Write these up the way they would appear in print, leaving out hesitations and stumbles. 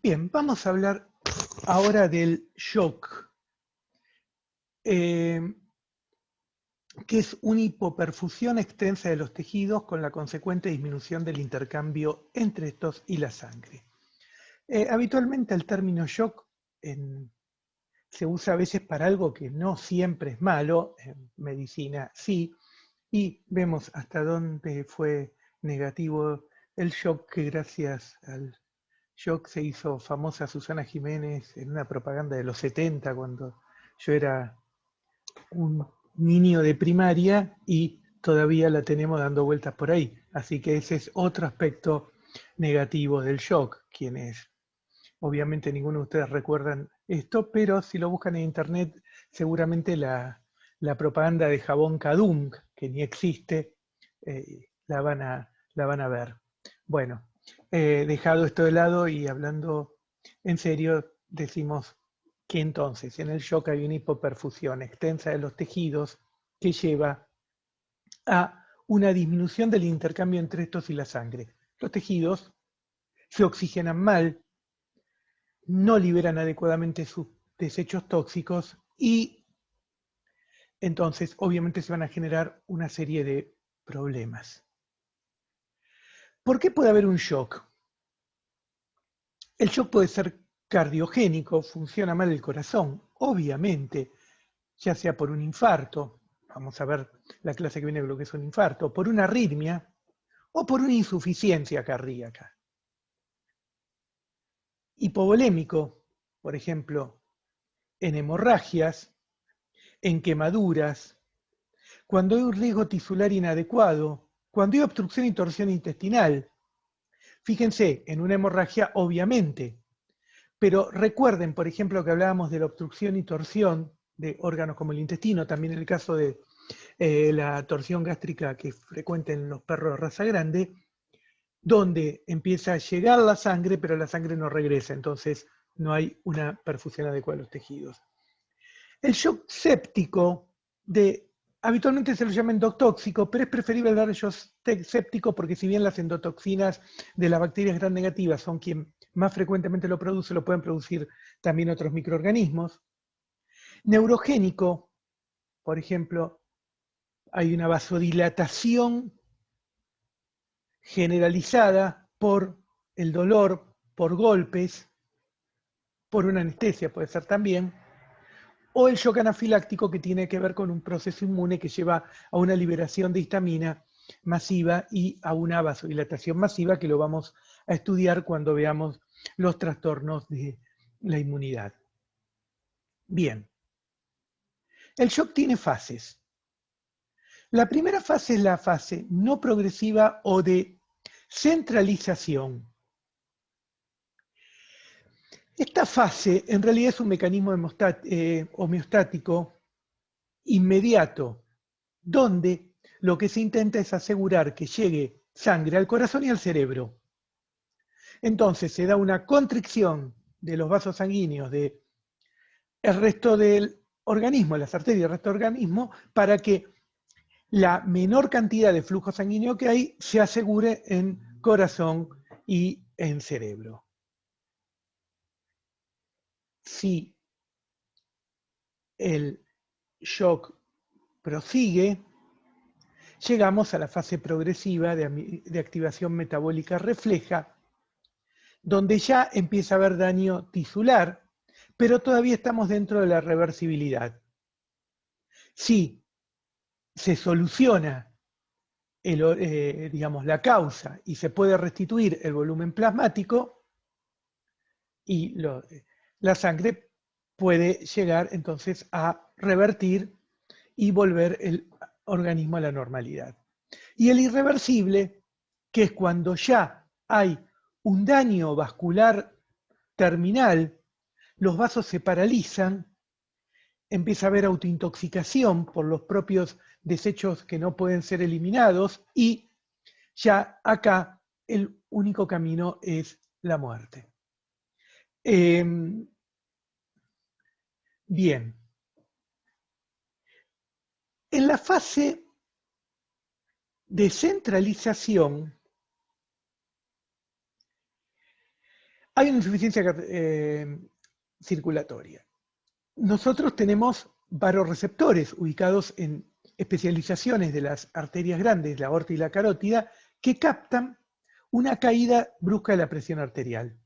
Bien, vamos a hablar ahora del shock, que es una hipoperfusión extensa de los tejidos con la consecuente disminución del intercambio entre estos y la sangre. Habitualmente el término shock se usa a veces para algo que no siempre es malo, en medicina sí, y vemos hasta dónde fue negativo el shock, que gracias al shock se hizo famosa Susana Jiménez en una propaganda de los 70, cuando yo era un niño de primaria, y todavía la tenemos dando vueltas por ahí. Así que ese es otro aspecto negativo del shock. Quienes, obviamente ninguno de ustedes recuerdan esto, pero si lo buscan en internet, seguramente la propaganda de jabón Kadum, que ni existe, la van a ver. Bueno, dejado esto de lado y hablando en serio, decimos que entonces en el shock hay una hipoperfusión extensa de los tejidos que lleva a una disminución del intercambio entre estos y la sangre. Los tejidos se oxigenan mal, no liberan adecuadamente sus desechos tóxicos y entonces obviamente se van a generar una serie de problemas. ¿Por qué puede haber un shock? El shock puede ser cardiogénico, funciona mal el corazón, obviamente, ya sea por un infarto, vamos a ver la clase que viene de lo que es un infarto, por una arritmia o por una insuficiencia cardíaca. Hipovolémico, por ejemplo, en hemorragias, en quemaduras, cuando hay un riesgo tisular inadecuado, cuando hay obstrucción y torsión intestinal. Fíjense, en una hemorragia obviamente, pero recuerden, por ejemplo, que hablábamos de la obstrucción y torsión de órganos como el intestino, también en el caso de la torsión gástrica que es frecuente en los perros de raza grande, donde empieza a llegar la sangre, pero la sangre no regresa, entonces no hay una perfusión adecuada de los tejidos. El shock séptico, habitualmente se lo llama endotóxico, pero es preferible hablar de shock séptico porque si bien las endotoxinas de las bacterias gram negativas son quien más frecuentemente lo produce, lo pueden producir también otros microorganismos. Neurogénico, por ejemplo, hay una vasodilatación generalizada por el dolor, por golpes, por una anestesia puede ser también, o el shock anafiláctico, que tiene que ver con un proceso inmune que lleva a una liberación de histamina masiva y a una vasodilatación masiva, que lo vamos a estudiar cuando veamos los trastornos de la inmunidad. Bien, el shock tiene fases. La primera fase es la fase no progresiva o de centralización. Esta fase en realidad es un mecanismo homeostático inmediato, donde lo que se intenta es asegurar que llegue sangre al corazón y al cerebro. Entonces se da una constricción de los vasos sanguíneos del resto del organismo, las arterias del resto del organismo, para que la menor cantidad de flujo sanguíneo que hay se asegure en corazón y en cerebro. Si el shock prosigue, llegamos a la fase progresiva de activación metabólica refleja, donde ya empieza a haber daño tisular, pero todavía estamos dentro de la reversibilidad. Si se soluciona la causa y se puede restituir el volumen plasmático, y la sangre puede llegar entonces a revertir y volver el organismo a la normalidad. Y el irreversible, que es cuando ya hay un daño vascular terminal, los vasos se paralizan, empieza a haber autointoxicación por los propios desechos que no pueden ser eliminados, y ya acá el único camino es la muerte. Bien. En la fase de centralización Hay una insuficiencia circulatoria. Nosotros tenemos varoreceptores ubicados en especializaciones de las arterias grandes, la aorta y la carótida, que captan una caída brusca de la presión arterial.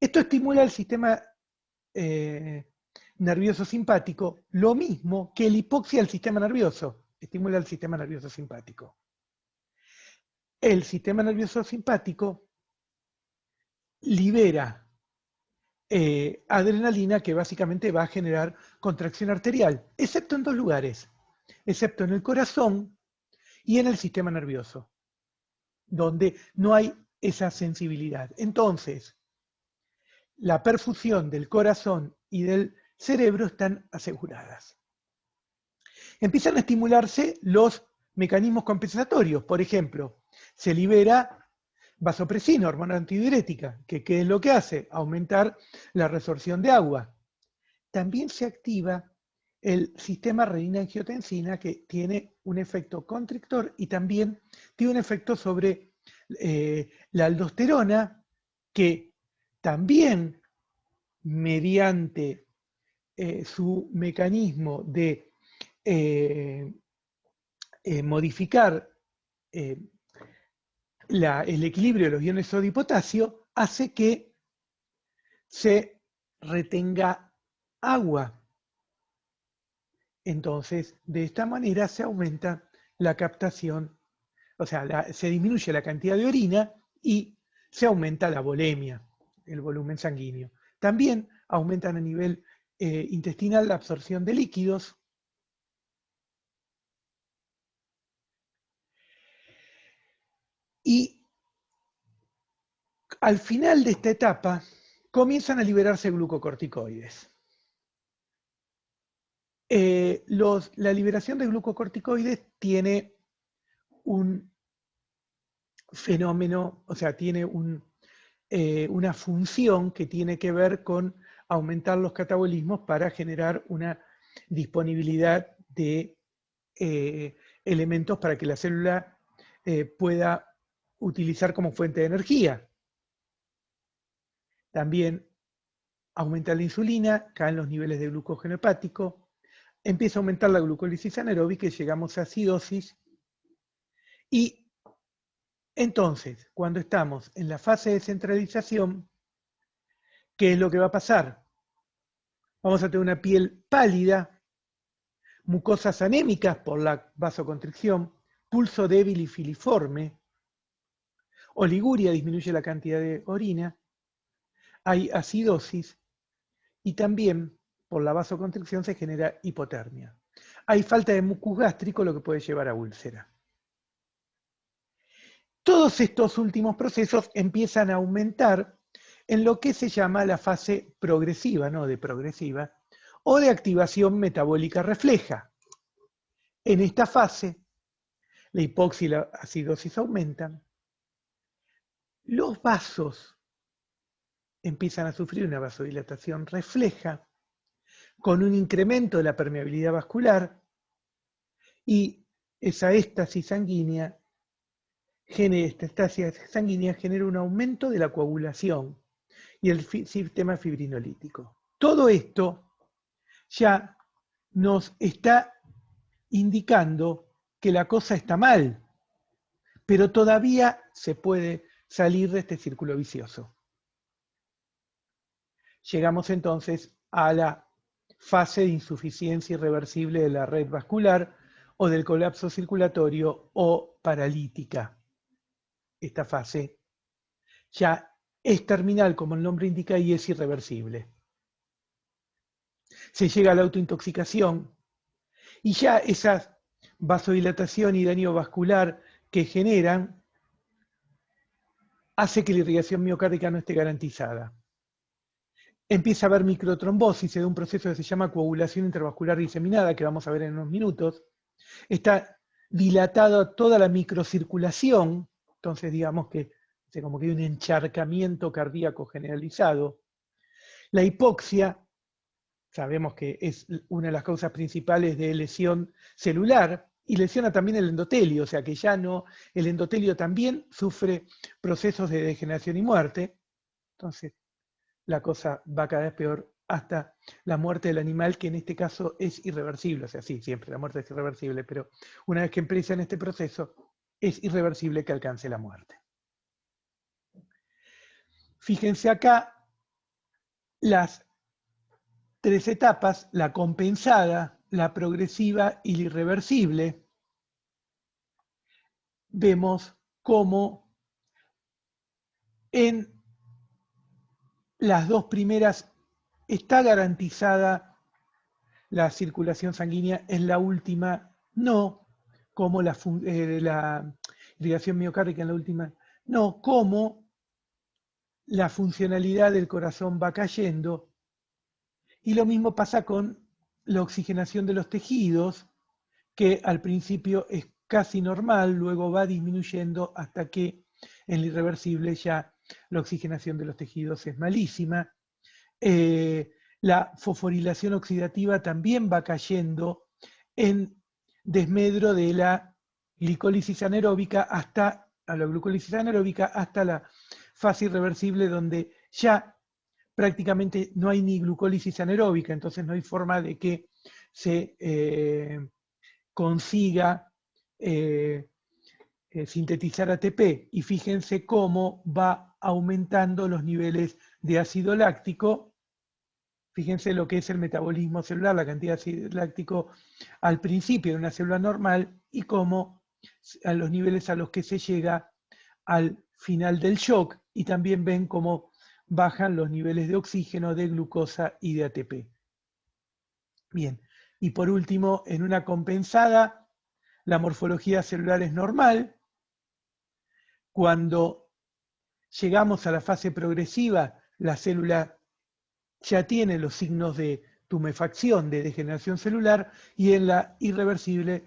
Esto estimula el sistema nervioso simpático, lo mismo que la hipoxia del sistema nervioso, estimula el sistema nervioso simpático. El sistema nervioso simpático libera adrenalina que básicamente va a generar contracción arterial, excepto en dos lugares, excepto en el corazón y en el sistema nervioso, donde no hay esa sensibilidad. Entonces, la perfusión del corazón y del cerebro están aseguradas. Empiezan a estimularse los mecanismos compensatorios. Por ejemplo, se libera vasopresina, hormona antidiurética, que ¿qué es lo que hace? Aumentar la resorción de agua. También se activa el sistema renina-angiotensina, que tiene un efecto constrictor y también tiene un efecto sobre la aldosterona, que también mediante su mecanismo de modificar el equilibrio de los iones sodio y potasio, hace que se retenga agua. Entonces, de esta manera se aumenta la captación, o sea, se disminuye la cantidad de orina y se aumenta la volemia, el volumen sanguíneo. También aumentan a nivel intestinal la absorción de líquidos. Y al final de esta etapa comienzan a liberarse glucocorticoides. La liberación de glucocorticoides tiene un fenómeno, o sea, tiene una función que tiene que ver con aumentar los catabolismos para generar una disponibilidad de elementos para que la célula pueda utilizar como fuente de energía. También aumenta la insulina, caen los niveles de glucógeno hepático, empieza a aumentar la glucólisis anaeróbica y llegamos a acidosis. Y entonces, cuando estamos en la fase de centralización, ¿qué es lo que va a pasar? Vamos a tener una piel pálida, mucosas anémicas por la vasoconstricción, pulso débil y filiforme, oliguria, disminuye la cantidad de orina, hay acidosis y también por la vasoconstricción se genera hipotermia. Hay falta de mucus gástrico, lo que puede llevar a úlcera. Todos estos últimos procesos empiezan a aumentar en lo que se llama la fase progresiva, no de progresiva, o de activación metabólica refleja. En esta fase, la hipoxia y la acidosis aumentan, los vasos empiezan a sufrir una vasodilatación refleja, con un incremento de la permeabilidad vascular, y esa éstasis sanguínea genera un aumento de la coagulación y el sistema fibrinolítico. Todo esto ya nos está indicando que la cosa está mal, pero todavía se puede salir de este círculo vicioso. Llegamos entonces a la fase de insuficiencia irreversible de la red vascular o del colapso circulatorio o paralítica. Esta fase ya es terminal, como el nombre indica, y es irreversible. Se llega a la autointoxicación y ya esa vasodilatación y daño vascular que generan hace que la irrigación miocárdica no esté garantizada. Empieza a haber microtrombosis, se da un proceso que se llama coagulación intravascular diseminada, que vamos a ver en unos minutos. Está dilatada toda la microcirculación, entonces digamos que como que hay un encharcamiento cardíaco generalizado. La hipoxia, sabemos que es una de las causas principales de lesión celular, y lesiona también el endotelio, o sea que ya no, el endotelio también sufre procesos de degeneración y muerte. Entonces la cosa va cada vez peor hasta la muerte del animal, que en este caso es irreversible. O sea, sí, siempre la muerte es irreversible, pero una vez que empieza en este proceso, es irreversible que alcance la muerte. Fíjense acá las tres etapas: la compensada, la progresiva y la irreversible. Vemos cómo en las dos primeras está garantizada la circulación sanguínea, en la última no, como la irrigación miocárdica en la última no, como la funcionalidad del corazón va cayendo. Y lo mismo pasa con la oxigenación de los tejidos, que al principio es casi normal, luego va disminuyendo hasta que en la irreversible ya la oxigenación de los tejidos es malísima. La fosforilación oxidativa también va cayendo en desmedro de la glicólisis anaeróbica hasta la fase irreversible, donde ya prácticamente no hay ni glucólisis anaeróbica, entonces no hay forma de que se consiga sintetizar ATP. Y fíjense cómo va aumentando los niveles de ácido láctico. Fíjense lo que es el metabolismo celular, la cantidad de ácido láctico al principio de una célula normal y cómo a los niveles a los que se llega al final del shock, y también ven cómo bajan los niveles de oxígeno, de glucosa y de ATP. Bien, y por último, en una compensada, la morfología celular es normal. Cuando llegamos a la fase progresiva, la célula ya tiene los signos de tumefacción, de degeneración celular, y en la irreversible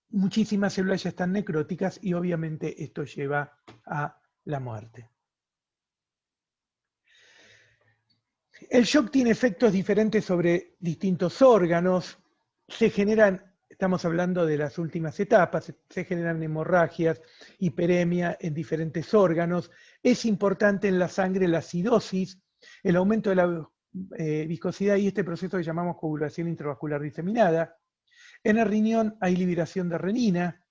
muchísimas células ya están necróticas y obviamente esto lleva a la muerte. El shock tiene efectos diferentes sobre distintos órganos. Se generan, estamos hablando de las últimas etapas, se generan hemorragias, hiperemia en diferentes órganos. Es importante en la sangre la acidosis, el aumento de la viscosidad y este proceso que llamamos coagulación intravascular diseminada. En el riñón hay liberación de renina.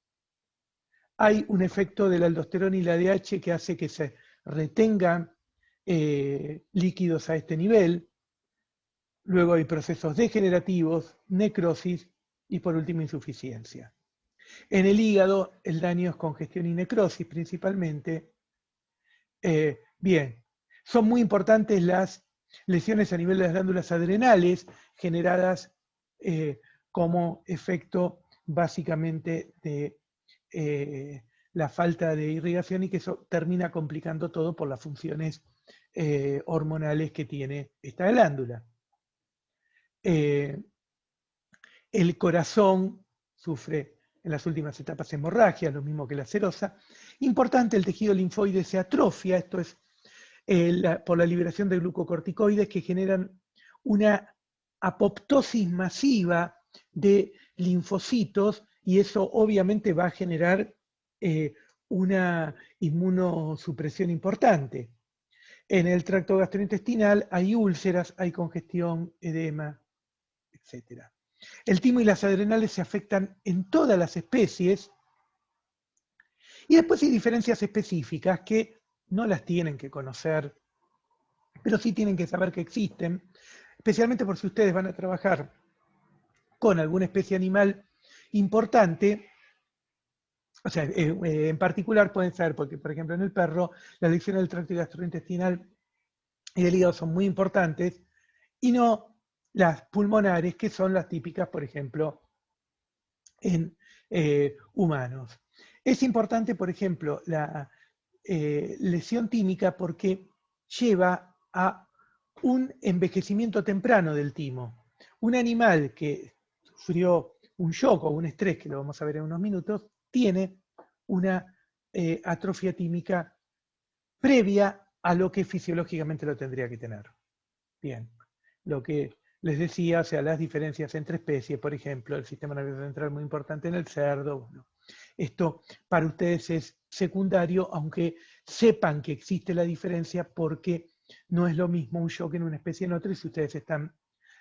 Hay un efecto de la aldosterona y la ADH que hace que se retengan líquidos a este nivel. Luego hay procesos degenerativos, necrosis y por último insuficiencia. En el hígado el daño es congestión y necrosis principalmente. Bien, son muy importantes las lesiones a nivel de las glándulas adrenales generadas como efecto básicamente de la falta de irrigación, y que eso termina complicando todo por las funciones hormonales que tiene esta glándula. El corazón sufre en las últimas etapas hemorragias, lo mismo que la serosa. Importante, el tejido linfoide se atrofia, esto es por la liberación de glucocorticoides que generan una apoptosis masiva de linfocitos, y eso obviamente va a generar una inmunosupresión importante. En el tracto gastrointestinal hay úlceras, hay congestión, edema, etc. El timo y las adrenales se afectan en todas las especies, y después hay diferencias específicas que no las tienen que conocer, pero sí tienen que saber que existen, especialmente por si ustedes van a trabajar con alguna especie animal importante. O sea, en particular pueden ser, porque por ejemplo en el perro las lesiones del tracto gastrointestinal y del hígado son muy importantes, y no las pulmonares, que son las típicas, por ejemplo, en humanos. Es importante, por ejemplo, la lesión tímica porque lleva a un envejecimiento temprano del timo. Un animal que sufrió un shock o un estrés, que lo vamos a ver en unos minutos, tiene una atrofia tímica previa a lo que fisiológicamente lo tendría que tener. Bien, lo que les decía, o sea, las diferencias entre especies, por ejemplo, el sistema nervioso central muy importante en el cerdo. Bueno, esto para ustedes es secundario, aunque sepan que existe la diferencia porque no es lo mismo un shock en una especie en otra, y si ustedes están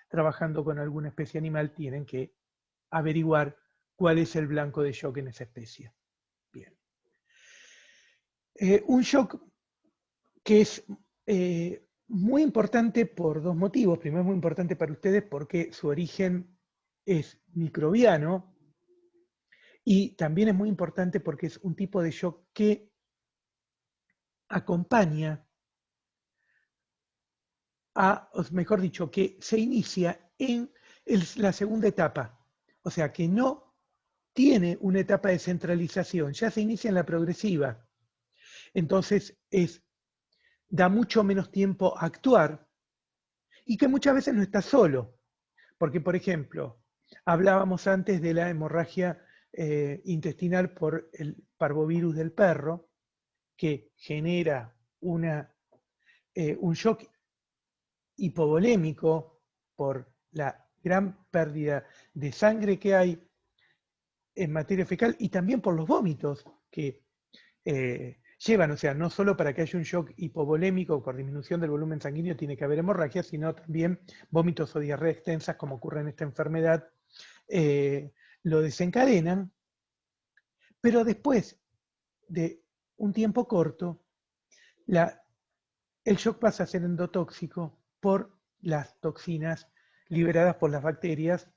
trabajando con alguna especie animal, tienen que averiguar cuál es el blanco de shock en esa especie. Bien. Un shock que es muy importante por dos motivos. Primero, es muy importante para ustedes porque su origen es microbiano, y también es muy importante porque es un tipo de shock que acompaña o mejor dicho, que se inicia en la segunda etapa. O sea, que no tiene una etapa de centralización, ya se inicia en la progresiva. Entonces, da mucho menos tiempo a actuar, y que muchas veces no está solo. Porque, por ejemplo, hablábamos antes de la hemorragia intestinal por el parvovirus del perro, que genera un shock hipovolémico por la gran pérdida de sangre que hay en materia fecal, y también por los vómitos que llevan. O sea, no solo para que haya un shock hipovolémico por disminución del volumen sanguíneo tiene que haber hemorragia, sino también vómitos o diarrea extensas, como ocurre en esta enfermedad, lo desencadenan. Pero después de un tiempo corto, el shock pasa a ser endotóxico por las toxinas liberadas por las bacterias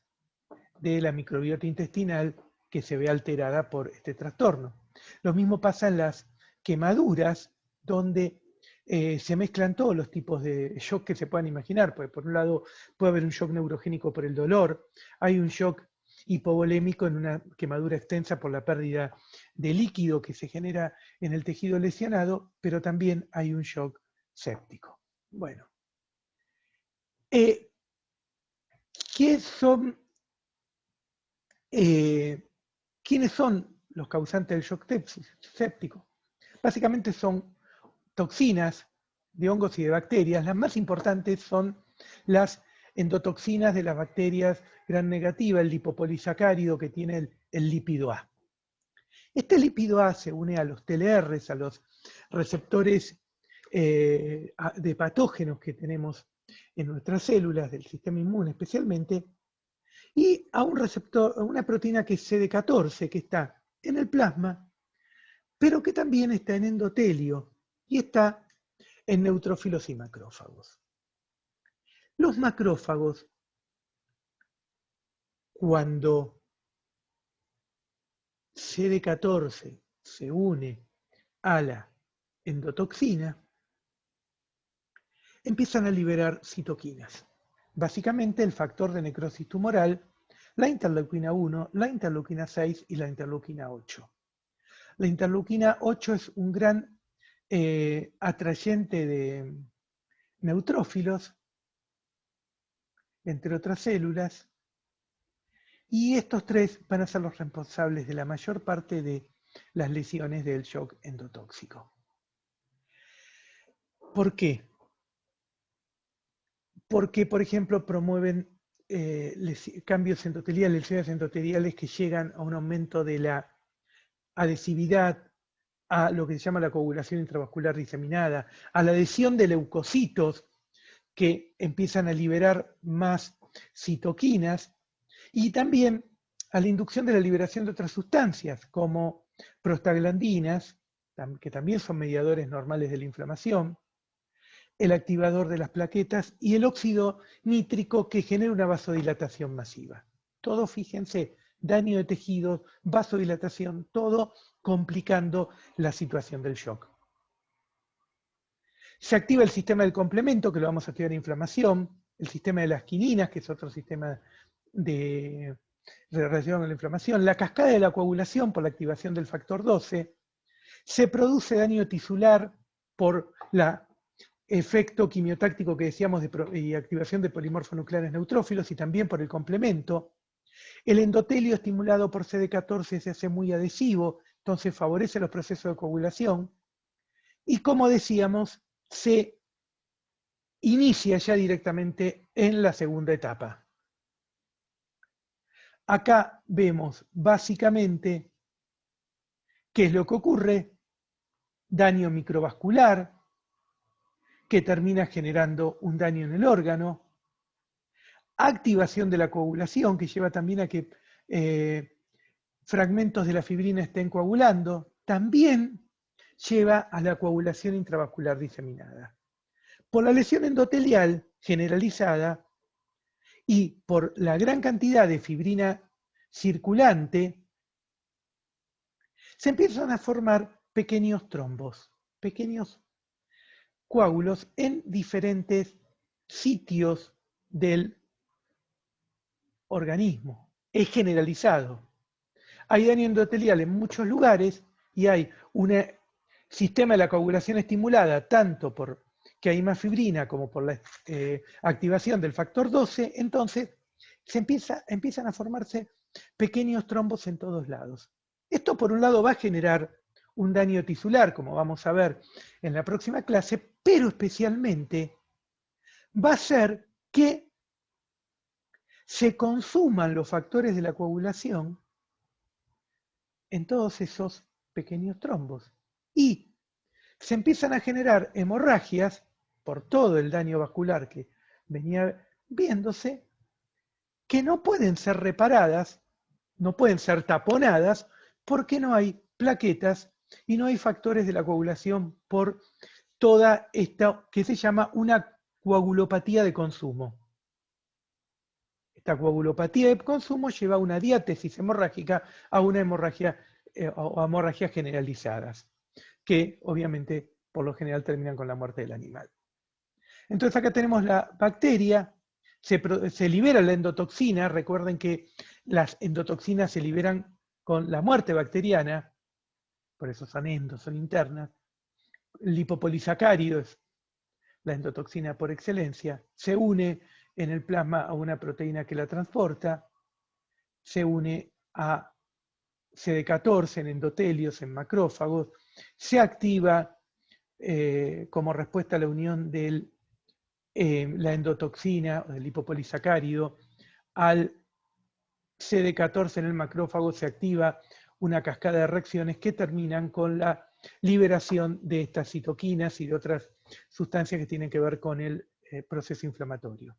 de la microbiota intestinal, que se ve alterada por este trastorno. Lo mismo pasa en las quemaduras, donde se mezclan todos los tipos de shock que se puedan imaginar. Porque por un lado puede haber un shock neurogénico por el dolor, hay un shock hipovolémico en una quemadura extensa por la pérdida de líquido que se genera en el tejido lesionado, pero también hay un shock séptico. Bueno, ¿quiénes son los causantes del shock séptico? Básicamente son toxinas de hongos y de bacterias. Las más importantes son las endotoxinas de las bacterias gram negativa, el lipopolisacárido que tiene el lípido A. Este lípido A se une a los TLRs, a los receptores de patógenos que tenemos en nuestras células del sistema inmune especialmente, y a un receptor, a una proteína que es CD14, que está en el plasma, pero que también está en endotelio y está en neutrófilos y macrófagos. Los macrófagos, cuando CD14 se une a la endotoxina, empiezan a liberar citoquinas. Básicamente el factor de necrosis tumoral, la interleuquina 1, la interleuquina 6 y la interleuquina 8. La interleuquina 8 es un gran atrayente de neutrófilos, entre otras células, y estos tres van a ser los responsables de la mayor parte de las lesiones del shock endotóxico. ¿Por qué? Porque, por ejemplo, promueven cambios endoteliales, lesiones endoteliales que llegan a un aumento de la adhesividad, a lo que se llama la coagulación intravascular diseminada, a la adhesión de leucocitos que empiezan a liberar más citoquinas, y también a la inducción de la liberación de otras sustancias como prostaglandinas, que también son mediadores normales de la inflamación, el activador de las plaquetas y el óxido nítrico, que genera una vasodilatación masiva. Todo, fíjense, daño de tejidos, vasodilatación, todo complicando la situación del shock. Se activa el sistema del complemento, que lo vamos a estudiar en inflamación, el sistema de las quininas, que es otro sistema de relación con la inflamación, la cascada de la coagulación por la activación del factor 12, se produce daño tisular por el efecto quimiotáctico que decíamos y activación de polimorfonucleares neutrófilos, y también por el complemento. El endotelio estimulado por CD14 se hace muy adhesivo, entonces favorece los procesos de coagulación, y como decíamos, se inicia ya directamente en la segunda etapa. Acá vemos básicamente qué es lo que ocurre: daño microvascular, que termina generando un daño en el órgano, activación de la coagulación, que lleva también a que fragmentos de la fibrina estén coagulando, también lleva a la coagulación intravascular diseminada. Por la lesión endotelial generalizada y por la gran cantidad de fibrina circulante, se empiezan a formar pequeños trombos, pequeños coágulos en diferentes sitios del organismo. Es generalizado. Hay daño endotelial en muchos lugares y hay un sistema de la coagulación estimulada tanto por que hay más fibrina como por la activación del factor 12, entonces empiezan a formarse pequeños trombos en todos lados. Esto por un lado va a generar un daño tisular, como vamos a ver en la próxima clase, pero especialmente va a hacer que se consuman los factores de la coagulación en todos esos pequeños trombos. Y se empiezan a generar hemorragias por todo el daño vascular que venía viéndose, que no pueden ser reparadas, no pueden ser taponadas, porque no hay plaquetas y no hay factores de la coagulación por toda esta que se llama una coagulopatía de consumo. Esta coagulopatía de consumo lleva a una diátesis hemorrágica, a una hemorragia o hemorragias generalizadas, que obviamente por lo general terminan con la muerte del animal. Entonces acá tenemos la bacteria, se libera la endotoxina, recuerden que las endotoxinas se liberan con la muerte bacteriana, por eso son endos, son internas. El lipopolisacárido es la endotoxina por excelencia, se une en el plasma a una proteína que la transporta, se une a CD14 en endotelios, en macrófagos, se activa como respuesta a la unión de la endotoxina o del lipopolisacárido al CD14 en el macrófago, se activa una cascada de reacciones que terminan con la liberación de estas citoquinas y de otras sustancias que tienen que ver con el proceso inflamatorio.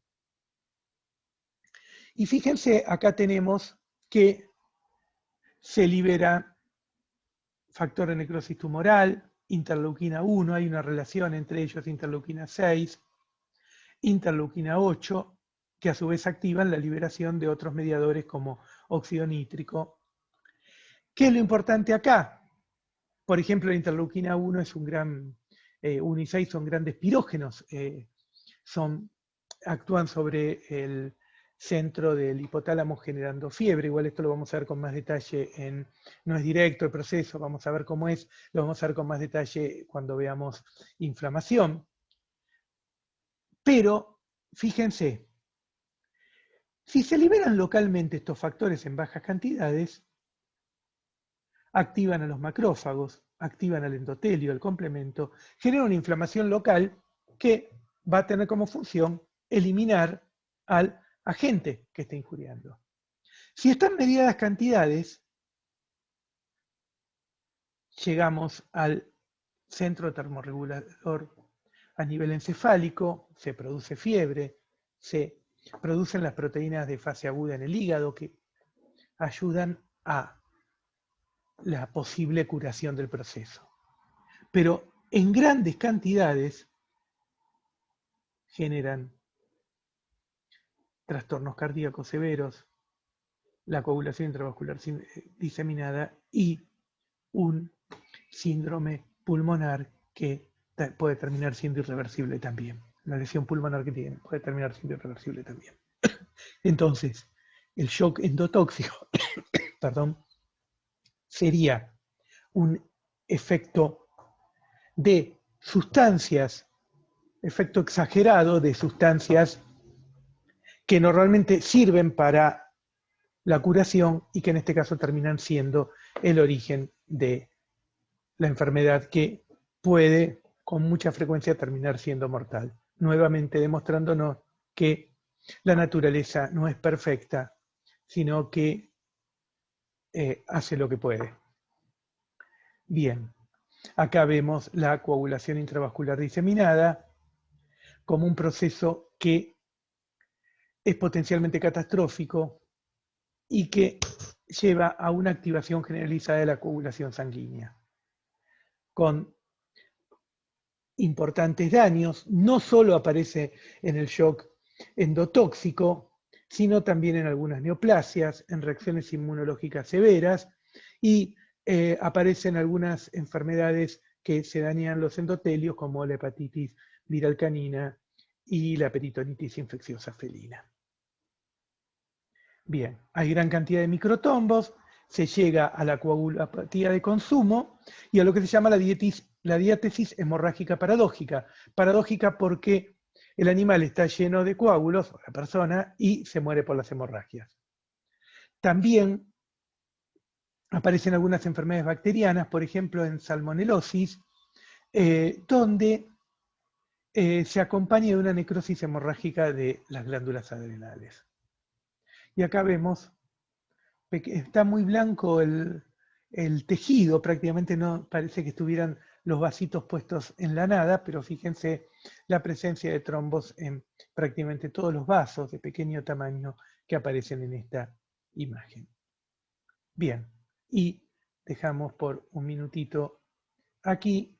Y fíjense, acá tenemos que se libera factor de necrosis tumoral, interleuquina 1, hay una relación entre ellos, interleuquina 6, interleuquina 8, que a su vez activan la liberación de otros mediadores como óxido nítrico. ¿Qué es lo importante acá? Por ejemplo, la interleuquina 1 es un gran, 1 y 6 son grandes pirógenos, actúan sobre el centro del hipotálamo generando fiebre. Igual esto lo vamos a ver con más detalle, no es directo el proceso, vamos a ver cómo es, lo vamos a ver con más detalle cuando veamos inflamación. Pero, fíjense, si se liberan localmente estos factores en bajas cantidades, activan a los macrófagos, activan al endotelio, el complemento, generan una inflamación local que va a tener como función eliminar al agente que está injuriando. Si están mediadas cantidades, llegamos al centro termorregulador a nivel encefálico, se produce fiebre, se producen las proteínas de fase aguda en el hígado que ayudan a la posible curación del proceso. Pero en grandes cantidades generan trastornos cardíacos severos, la coagulación intravascular diseminada y un síndrome pulmonar que puede terminar siendo irreversible también. La lesión pulmonar que tiene puede terminar siendo irreversible también. Entonces, el shock endotóxico, perdón, sería un efecto de sustancias, efecto exagerado de sustancias que normalmente sirven para la curación y que en este caso terminan siendo el origen de la enfermedad que puede con mucha frecuencia terminar siendo mortal. Nuevamente demostrándonos que la naturaleza no es perfecta, sino que hace lo que puede. Bien, acá vemos la coagulación intravascular diseminada, como un proceso que es potencialmente catastrófico y que lleva a una activación generalizada de la coagulación sanguínea, con importantes daños. No solo aparece en el shock endotóxico, sino también en algunas neoplasias, en reacciones inmunológicas severas y aparecen algunas enfermedades que se dañan los endotelios, como la hepatitis viral canina y la peritonitis infecciosa felina. Bien, hay gran cantidad de microtombos, se llega a la coagulopatía de consumo y a lo que se llama la diátesis hemorrágica paradójica. Paradójica porque el animal está lleno de coágulos, o la persona, y se muere por las hemorragias. También aparecen algunas enfermedades bacterianas, por ejemplo en salmonelosis, donde se acompaña de una necrosis hemorrágica de las glándulas adrenales. Y acá vemos, está muy blanco el tejido, prácticamente no parece que estuvieran los vasitos puestos en la nada, pero fíjense la presencia de trombos en prácticamente todos los vasos de pequeño tamaño que aparecen en esta imagen. Bien, y dejamos por un minutito aquí